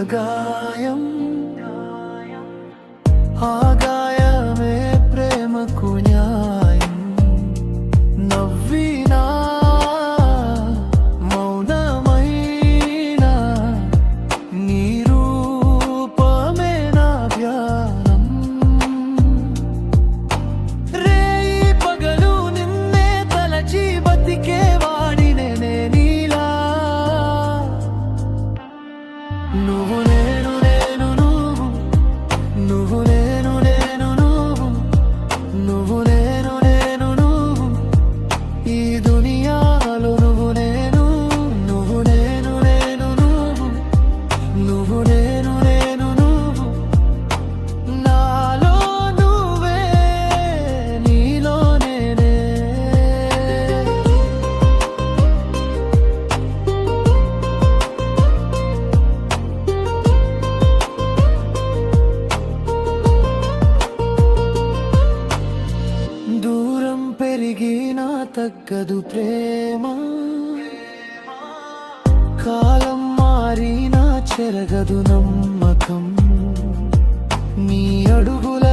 గాయం, ఆ గాయమే ప్రేమకు న్యాయం. నవ్వినా మౌనమైనా నీ రూపమే నా ధ్యానం. రేయి పగలు నిన్నే తలచి బతికేవాడినే నీలా. నువ్వు నేను నేను నువ్వు, నువ్వు నేను నేను నువ్వు, నువ్వు నేను నేను నువ్వు, ఈ దునియాలో నువ్వు నేను, నువ్వు నేను నేను నువ్వు, నువ్వు నేను నేను నువ్వు, నాలో నువ్వే నీలో నేనే. దూరం పెరిగినా తగ్గదు ప్రేమ, కాలం మారినా చెరగదు నమ్మకం. నీ అడుగుల